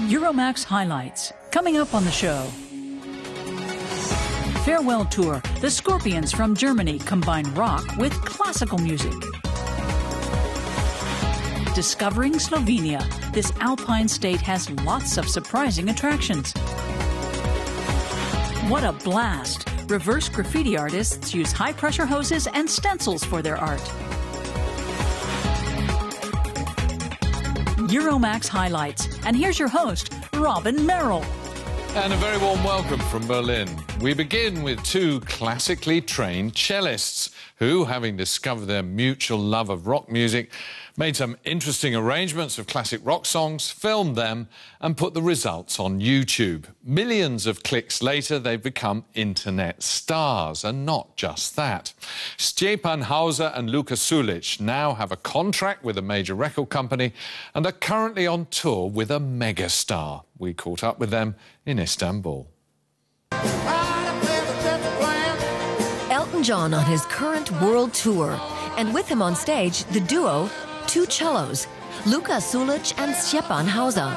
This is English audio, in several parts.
Euromaxx highlights, coming up on the show. Farewell Tour, the Scorpions from Germany combine rock with classical music. Discovering Slovenia, this alpine state has lots of surprising attractions. What a blast! Reverse graffiti artists use high-pressure hoses and stencils for their art. Euromaxx highlights, and here's your host, Robin Merrill. And a very warm welcome from Berlin. We begin with two classically trained cellists who, having discovered their mutual love of rock music, made some interesting arrangements of classic rock songs, filmed them and put the results on YouTube. Millions of clicks later, they've become internet stars. And not just that. Stjepan Hauser and Luka Sulic now have a contract with a major record company and are currently on tour with a megastar. We caught up with them in Istanbul. Elton John on his current world tour, and with him on stage, the duo, two cellos, Luka Sulic and Stjepan Hauser.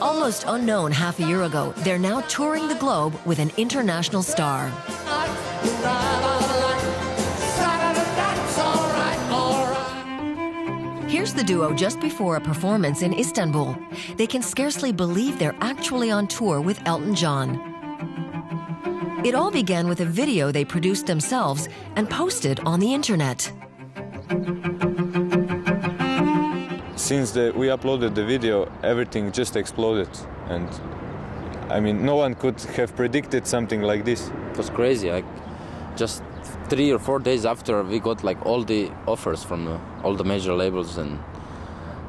Almost unknown half a year ago, they're now touring the globe with an international star. Here's the duo just before a performance in Istanbul. They can scarcely believe they're actually on tour with Elton John. It all began with a video they produced themselves and posted on the internet. Since we uploaded the video, everything just exploded. And I mean, no one could have predicted something like this. It was crazy. Like, just 3 or 4 days after, we got like all the offers from all the major labels and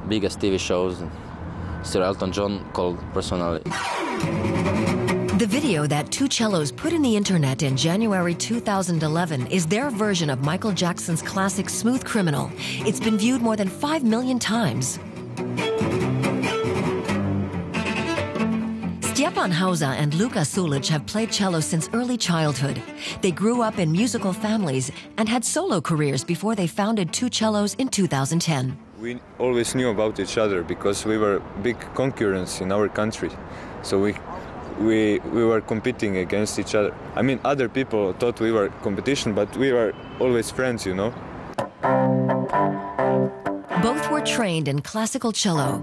biggest TV shows. And Sir Elton John called personally. The video that two cellos put in the internet in January 2011 is their version of Michael Jackson's classic Smooth Criminal. It's been viewed more than 5 million times. Stjepan Hauser and Luka Sulic have played cello since early childhood. They grew up in musical families and had solo careers before they founded Two Cellos in 2010. We always knew about each other because we were big concurrents in our country. So we were competing against each other. I mean, other people thought we were competition, but we were always friends, you know. Both were trained in classical cello.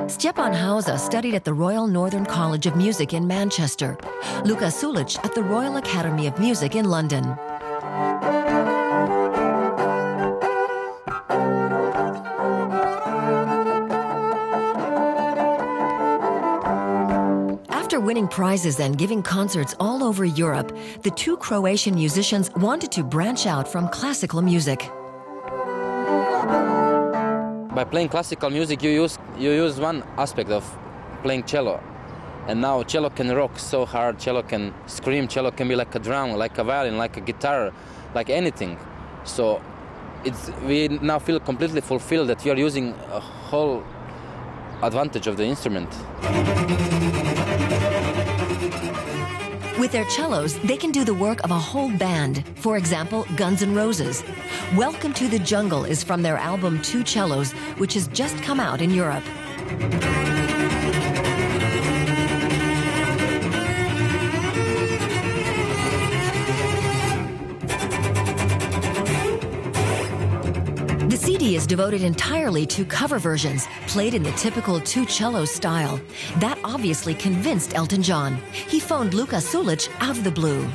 Stjepan Hauser studied at the Royal Northern College of Music in Manchester. Luka Sulic at the Royal Academy of Music in London. After winning prizes and giving concerts all over Europe, the two Croatian musicians wanted to branch out from classical music. By playing classical music, you use one aspect of playing cello. And now cello can rock so hard, cello can scream, cello can be like a drum, like a violin, like a guitar, like anything. So we now feel completely fulfilled that we are using a whole advantage of the instrument. With their cellos, they can do the work of a whole band. For example, Guns N' Roses. Welcome to the Jungle is from their album Two Cellos, which has just come out in Europe. The CD is devoted entirely to cover versions, played in the typical two cello style. That obviously convinced Elton John. He phoned Luka Sulic out of the blue.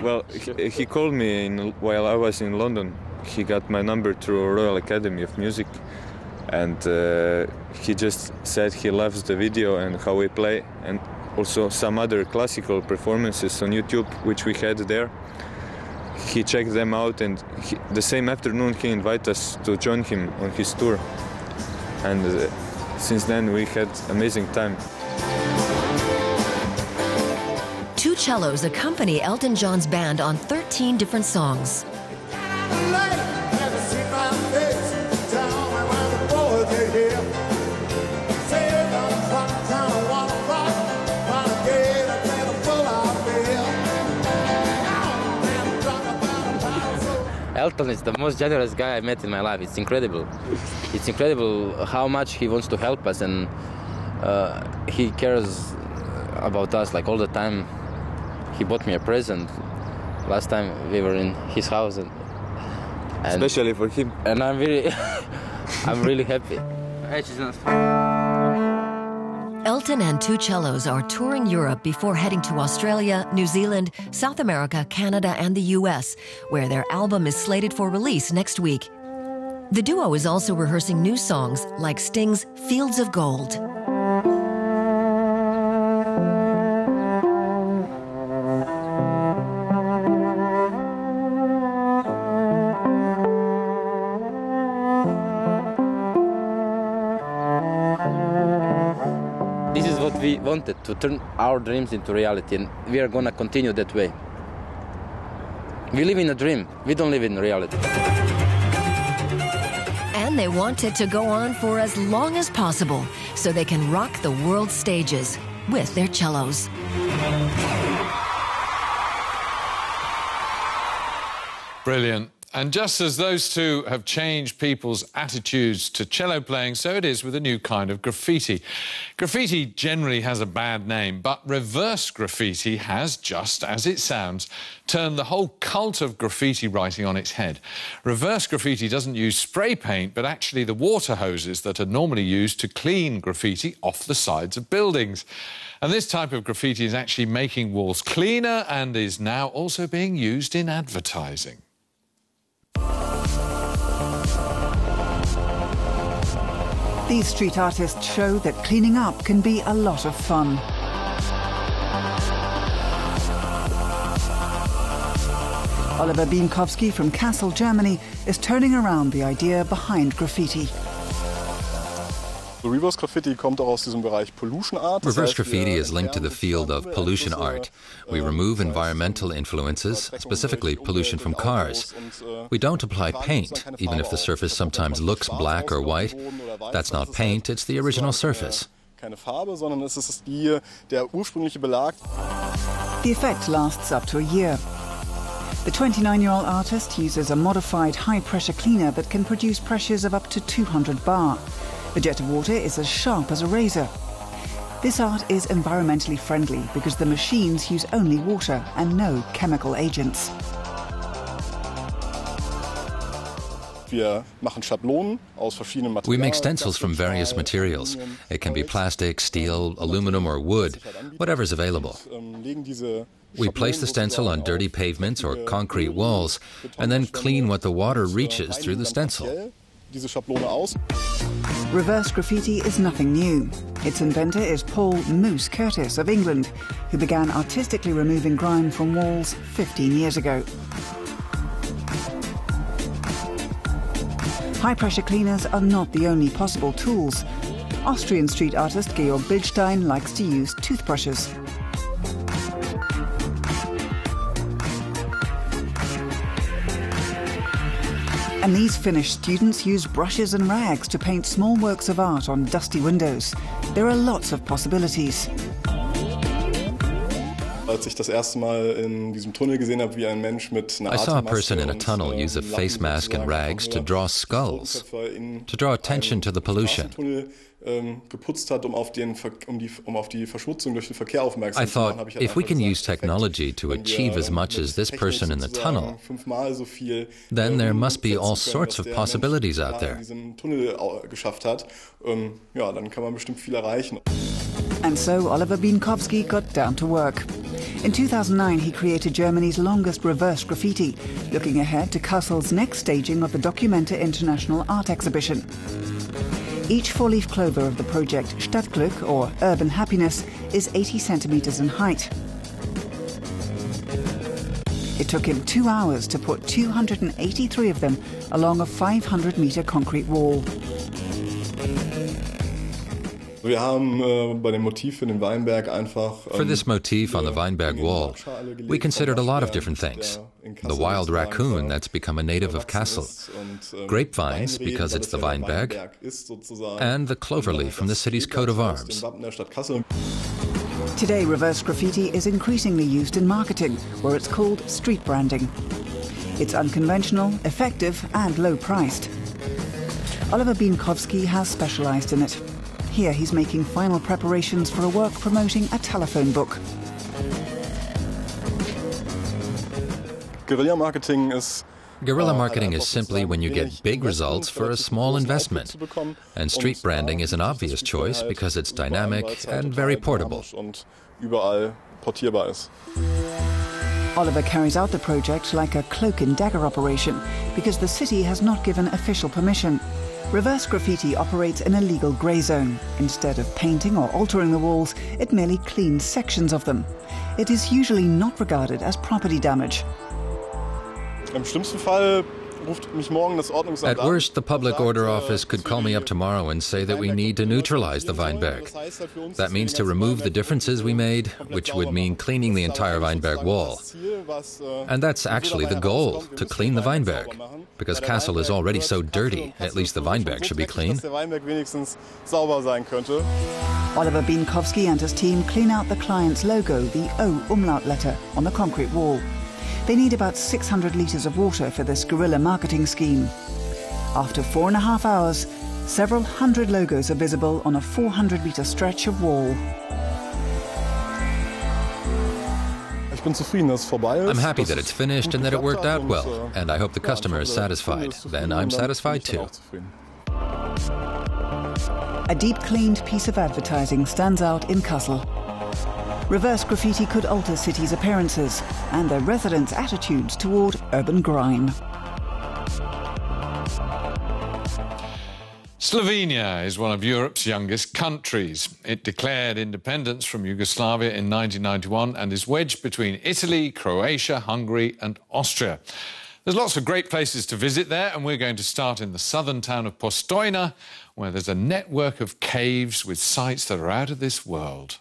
Well, he called me while I was in London. He got my number through Royal Academy of Music. And he just said he loves the video and how we play, and also some other classical performances on YouTube, which we had there. He checked them out, and the same afternoon he invited us to join him on his tour. And since then we had amazing time. Two cellos accompany Elton John's band on 13 different songs. Elton is the most generous guy I met in my life. It's incredible. It's incredible how much he wants to help us, and he cares about us like all the time. He bought me a present last time we were in his house, and Especially for him. And I'm really, I'm really happy. Elton and Two Cellos are touring Europe before heading to Australia, New Zealand, South America, Canada, and the US, where their album is slated for release next week. The duo is also rehearsing new songs like Sting's Fields of Gold. This is what we wanted, to turn our dreams into reality, and we are gonna continue that way. We live in a dream, we don't live in reality. And they want it to go on for as long as possible, so they can rock the world stages with their cellos. Brilliant. And just as those two have changed people's attitudes to cello playing, so it is with a new kind of graffiti. Graffiti generally has a bad name, but reverse graffiti has, just as it sounds, turned the whole cult of graffiti writing on its head. Reverse graffiti doesn't use spray paint, but actually the water hoses that are normally used to clean graffiti off the sides of buildings. And this type of graffiti is actually making walls cleaner and is now also being used in advertising. These street artists show that cleaning up can be a lot of fun. Oliver Bienkowski from Kassel, Germany, is turning around the idea behind graffiti. Reverse graffiti is linked to the field of pollution art. We remove environmental influences, specifically pollution from cars. We don't apply paint, even if the surface sometimes looks black or white. That's not paint, it's the original surface. The effect lasts up to a year. The 29-year-old artist uses a modified high-pressure cleaner that can produce pressures of up to 200 bar. The jet of water is as sharp as a razor. This art is environmentally friendly because the machines use only water and no chemical agents. We make stencils from various materials. It can be plastic, steel, aluminum or wood, whatever's available. We place the stencil on dirty pavements or concrete walls and then clean what the water reaches through the stencil. Reverse graffiti is nothing new. Its inventor is Paul Moose Curtis of England, who began artistically removing grime from walls 15 years ago. High-pressure cleaners are not the only possible tools. Austrian street artist Georg Bildstein likes to use toothbrushes. And these Finnish students use brushes and rags to paint small works of art on dusty windows. There are lots of possibilities. I saw a person in a tunnel use a face mask and rags to draw skulls, to draw attention to the pollution. I thought, if we can use technology to achieve as much as this person in the tunnel, then there must be all sorts of possibilities out there. And so Oliver Bienkowski got down to work. In 2009, he created Germany's longest reverse graffiti, looking ahead to Kassel's next staging of the Documenta International Art Exhibition. Each four-leaf clover of the project Stadtglück, or Urban Happiness, is 80 centimeters in height. It took him 2 hours to put 283 of them along a 500-meter concrete wall. For this motif on the Weinberg wall, we considered a lot of different things. The wild raccoon that's become a native of Kassel, grapevines because it's the Weinberg, and the cloverleaf from the city's coat of arms. Today, reverse graffiti is increasingly used in marketing, where it's called street branding. It's unconventional, effective, and low-priced. Oliver Bienkowski has specialized in it. Here he's making final preparations for a work promoting a telephone book. Guerilla marketing is simply when you get big results for a small investment. And street branding is an obvious choice because it's dynamic and very portable. Oliver carries out the project like a cloak and dagger operation because the city has not given official permission. Reverse graffiti operates in a legal grey zone. Instead of painting or altering the walls, it merely cleans sections of them. It is usually not regarded as property damage. At worst, the Public Order Office could call me up tomorrow and say that we need to neutralize the Weinberg. That means to remove the differences we made, which would mean cleaning the entire Weinberg wall. And that's actually the goal, to clean the Weinberg. Because Kassel is already so dirty, at least the Weinberg should be clean. Oliver Bienkowski and his team clean out the client's logo, the O umlaut letter, on the concrete wall. They need about 600 litres of water for this guerrilla marketing scheme. After 4.5 hours, several hundred logos are visible on a 400-metre stretch of wall. I'm happy that it's finished and that it worked out well, and I hope the customer is satisfied. Then I'm satisfied too. A deep-cleaned piece of advertising stands out in Kassel. Reverse graffiti could alter cities' appearances and their residents' attitudes toward urban grime. Slovenia is one of Europe's youngest countries. It declared independence from Yugoslavia in 1991 and is wedged between Italy, Croatia, Hungary and Austria. There's lots of great places to visit there, and we're going to start in the southern town of Postojna, where there's a network of caves with sights that are out of this world.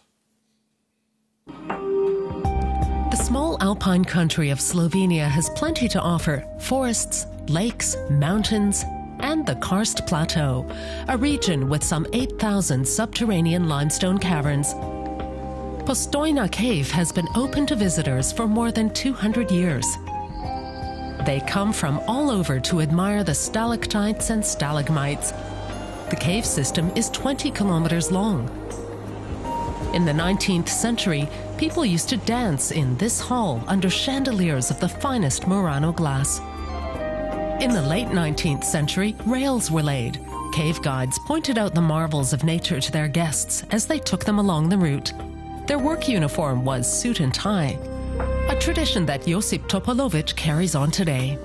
The small alpine country of Slovenia has plenty to offer: forests, lakes, mountains, and the Karst Plateau, a region with some 8,000 subterranean limestone caverns. Postojna Cave has been open to visitors for more than 200 years. They come from all over to admire the stalactites and stalagmites. The cave system is 20 kilometers long. In the 19th century, people used to dance in this hall under chandeliers of the finest Murano glass. In the late 19th century, rails were laid. Cave guides pointed out the marvels of nature to their guests as they took them along the route. Their work uniform was suit and tie, a tradition that Josip Topolovic carries on today.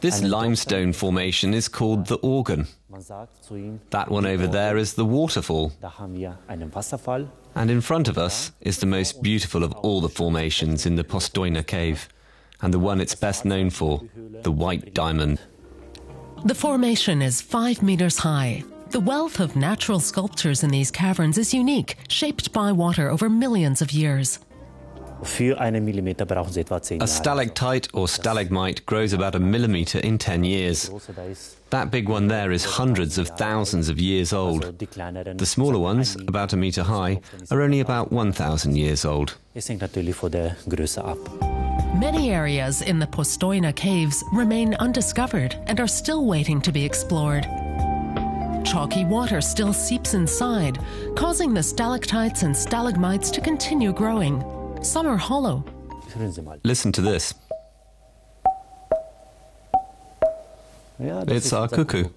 This limestone formation is called the organ. That one over there is the waterfall. And in front of us is the most beautiful of all the formations in the Postojna cave, and the one it's best known for, the White Diamond. The formation is 5 meters high. The wealth of natural sculptures in these caverns is unique, shaped by water over millions of years. A stalactite or stalagmite grows about 1 millimeter in 10 years. That big one there is hundreds of thousands of years old. The smaller ones, about 1 meter high, are only about 1,000 years old. Many areas in the Postojna caves remain undiscovered and are still waiting to be explored. Chalky water still seeps inside, causing the stalactites and stalagmites to continue growing. Some are hollow. Listen to this. It's our cuckoo.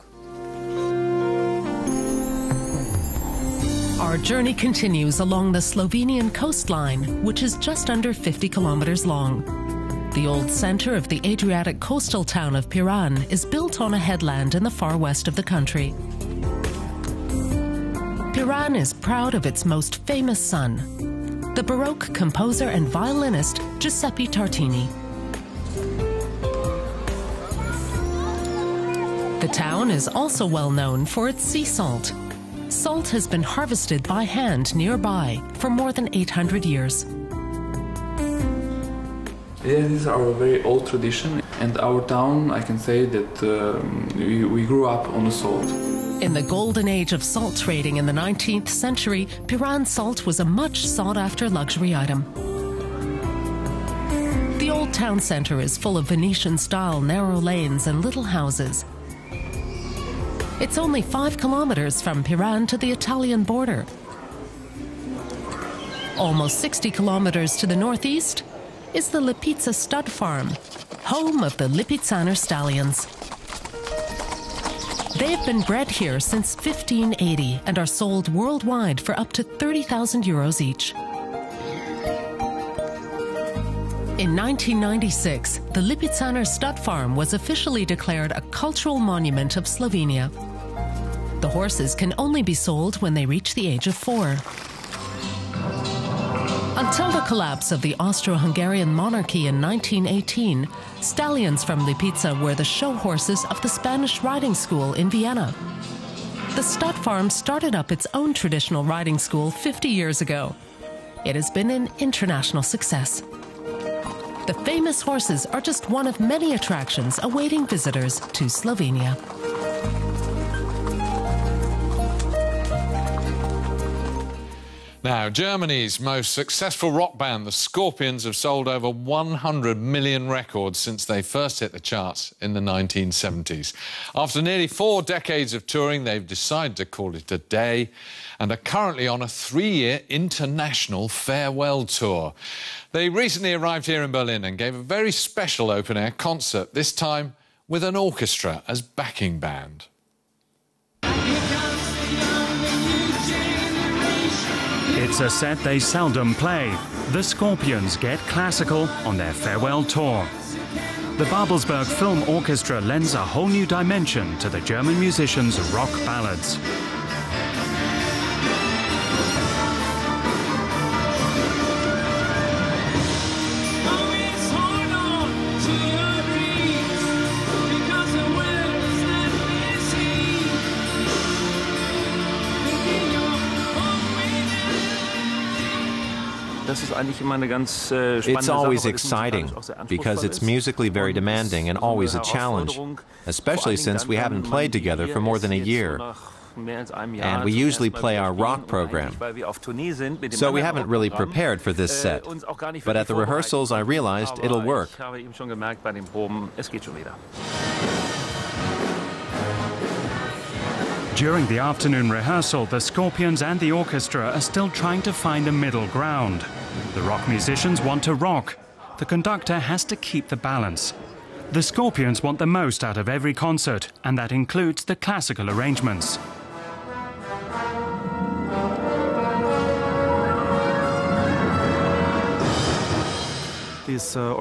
Our journey continues along the Slovenian coastline, which is just under 50 kilometers long. The old center of the Adriatic coastal town of Piran is built on a headland in the far west of the country. Piran is proud of its most famous son, the Baroque composer and violinist Giuseppe Tartini. The town is also well known for its sea salt. Salt has been harvested by hand nearby for more than 800 years. Yeah, this is our very old tradition, and our town, I can say that we grew up on the salt. In the golden age of salt trading in the 19th century, Piran salt was a much sought-after luxury item. The old town centre is full of Venetian-style narrow lanes and little houses. It's only 5 kilometers from Piran to the Italian border. Almost 60 kilometers to the northeast is the Lipizza stud farm, home of the Lipizzaner stallions. They've been bred here since 1580 and are sold worldwide for up to 30,000 euros each. In 1996, the Lipizzaner stud farm was officially declared a cultural monument of Slovenia. The horses can only be sold when they reach the age of 4. Until the collapse of the Austro-Hungarian monarchy in 1918, stallions from Lipizza were the show horses of the Spanish riding school in Vienna. The stud farm started up its own traditional riding school 50 years ago. It has been an international success. The famous horses are just one of many attractions awaiting visitors to Slovenia. Now, Germany's most successful rock band, the Scorpions, have sold over 100 million records since they first hit the charts in the 1970s. After nearly 4 decades of touring, they've decided to call it a day and are currently on a 3-year international farewell tour. They recently arrived here in Berlin and gave a very special open-air concert, this time with an orchestra as backing band. It's a set they seldom play. The Scorpions get classical on their farewell tour. The Babelsberg Film Orchestra lends a whole new dimension to the German musicians' rock ballads. It's always exciting because it's musically very demanding and always a challenge, especially since we haven't played together for more than a year. And we usually play our rock program. So we haven't really prepared for this set. But at the rehearsals, I realized it'll work. During the afternoon rehearsal, the Scorpions and the orchestra are still trying to find a middle ground. The rock musicians want to rock. The conductor has to keep the balance. The Scorpions want the most out of every concert, and that includes the classical arrangements. The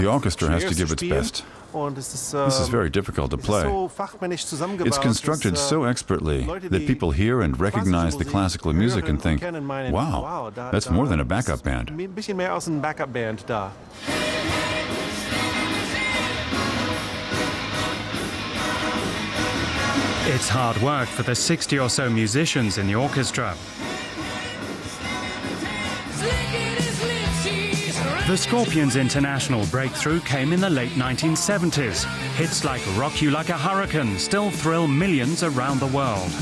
orchestra has to give its best. This is very difficult to play. It's constructed so expertly that people hear and recognize the classical music and think, wow, that's more than a backup band. It's hard work for the 60 or so musicians in the orchestra. The Scorpions' international breakthrough came in the late 1970s. Hits like Rock You Like a Hurricane still thrill millions around the world.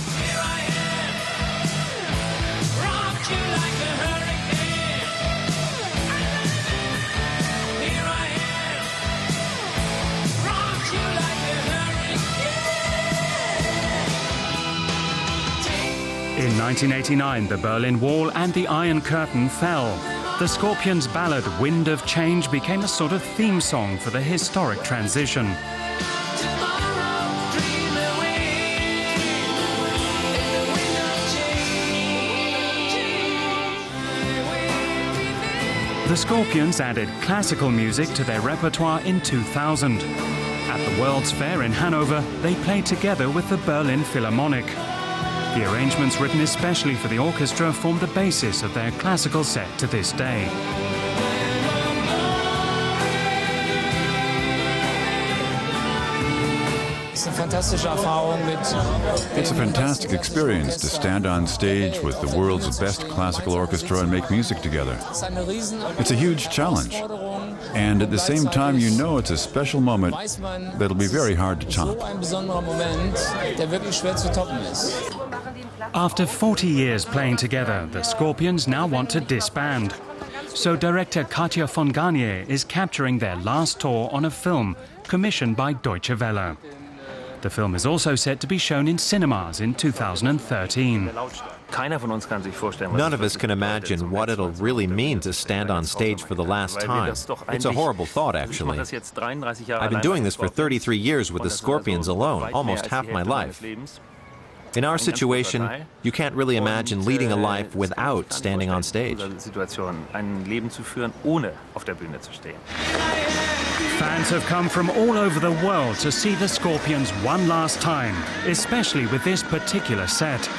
In 1989, the Berlin Wall and the Iron Curtain fell. The Scorpions' ballad Wind of Change became a sort of theme song for the historic transition. The Scorpions added classical music to their repertoire in 2000. At the World's Fair in Hanover, they played together with the Berlin Philharmonic. The arrangements written especially for the orchestra form the basis of their classical set to this day. It's a fantastic experience to stand on stage with the world's best classical orchestra and make music together. It's a huge challenge. And at the same time, you know it's a special moment that'll be very hard to top. After 40 years playing together, the Scorpions now want to disband. So director Katja von Garnier is capturing their last tour on a film commissioned by Deutsche Welle. The film is also set to be shown in cinemas in 2013. None of us can imagine what it'll really mean to stand on stage for the last time. It's a horrible thought, actually. I've been doing this for 33 years with the Scorpions alone, almost half my life. In our situation, you can't really imagine leading a life without standing on stage. Fans have come from all over the world to see the Scorpions one last time, especially with this particular set.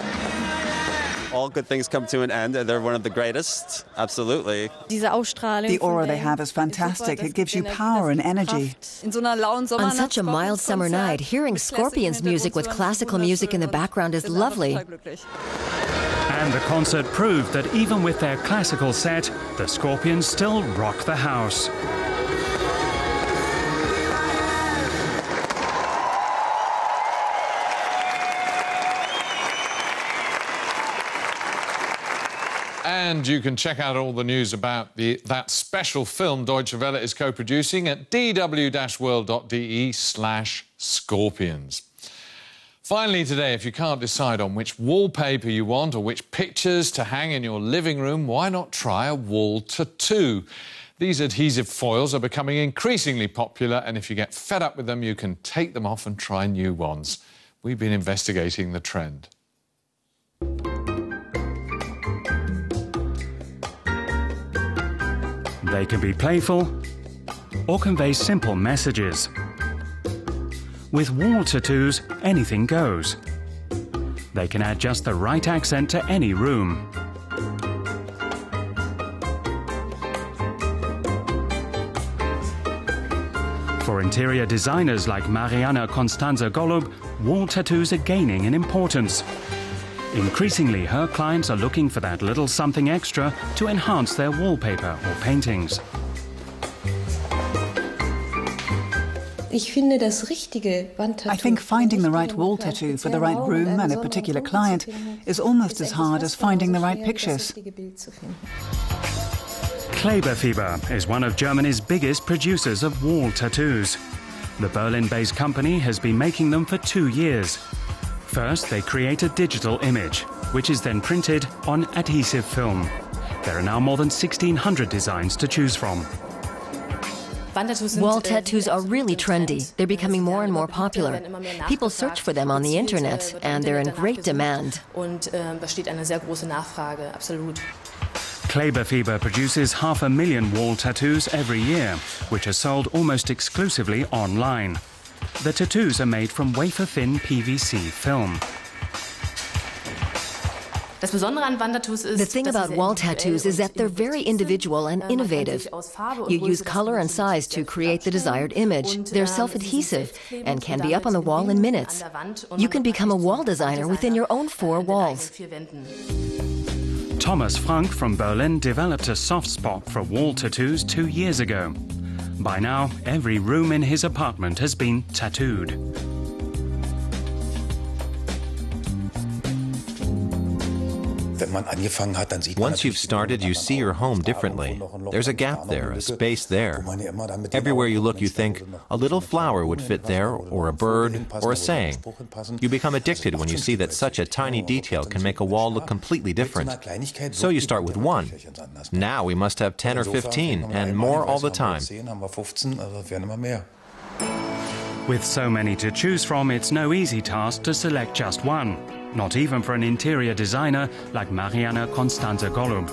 All good things come to an end, and they're one of the greatest, absolutely. The aura they have is fantastic. It gives you power and energy. On such a mild summer night, hearing Scorpions music with classical music in the background is lovely. And the concert proved that even with their classical set, the Scorpions still rock the house. And you can check out all the news about that special film Deutsche Welle is co-producing at dw-world.de/Scorpions. Finally today, if you can't decide on which wallpaper you want or which pictures to hang in your living room, why not try a wall tattoo? These adhesive foils are becoming increasingly popular, and if you get fed up with them, you can take them off and try new ones. We've been investigating the trend. They can be playful or convey simple messages. With wall tattoos, anything goes. They can add just the right accent to any room. For interior designers like Mariana Constanza Golub, wall tattoos are gaining in importance. Increasingly, her clients are looking for that little something extra to enhance their wallpaper or paintings. I think finding the right wall tattoo for the right room and a particular client is almost as hard as finding the right pictures. Kleberfieber is one of Germany's biggest producers of wall tattoos. The Berlin-based company has been making them for 2 years. First, they create a digital image, which is then printed on adhesive film. There are now more than 1,600 designs to choose from. Wall tattoos are really trendy. They're becoming more and more popular. People search for them on the internet, and they're in great demand. Kleberfieber produces 500,000 wall tattoos every year, which are sold almost exclusively online. The tattoos are made from wafer-thin PVC film. The thing about wall tattoos is that they're very individual and innovative. You use color and size to create the desired image. They're self-adhesive and can be up on the wall in minutes. You can become a wall designer within your own 4 walls. Thomas Frank from Berlin developed a soft spot for wall tattoos 2 years ago. By now, every room in his apartment has been tattooed. Once you've started, you see your home differently. There's a gap there, a space there. Everywhere you look, you think, a little flower would fit there, or a bird, or a saying. You become addicted when you see that such a tiny detail can make a wall look completely different. So you start with 1. Now we must have 10 or 15, and more all the time. With so many to choose from, it's no easy task to select just one. Not even for an interior designer like Mariana Constanza Golub.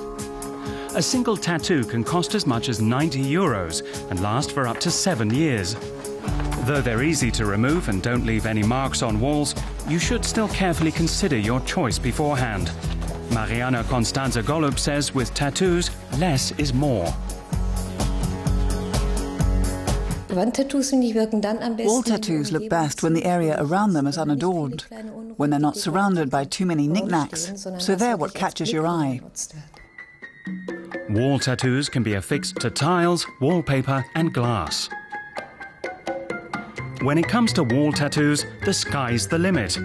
A single tattoo can cost as much as €90 and last for up to 7 years. Though they're easy to remove and don't leave any marks on walls, you should still carefully consider your choice beforehand. Mariana Constanza Golub says with tattoos, less is more. Wall tattoos look best when the area around them is unadorned, when they're not surrounded by too many knickknacks, so they're what catches your eye. Wall tattoos can be affixed to tiles, wallpaper and glass. When it comes to wall tattoos, the sky's the limit.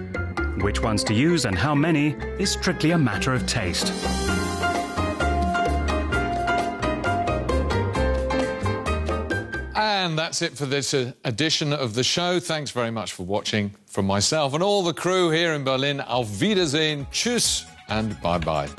Which ones to use and how many is strictly a matter of taste. And that's it for this edition of the show. Thanks very much for watching. From myself and all the crew here in Berlin, auf Wiedersehen, tschüss and bye-bye.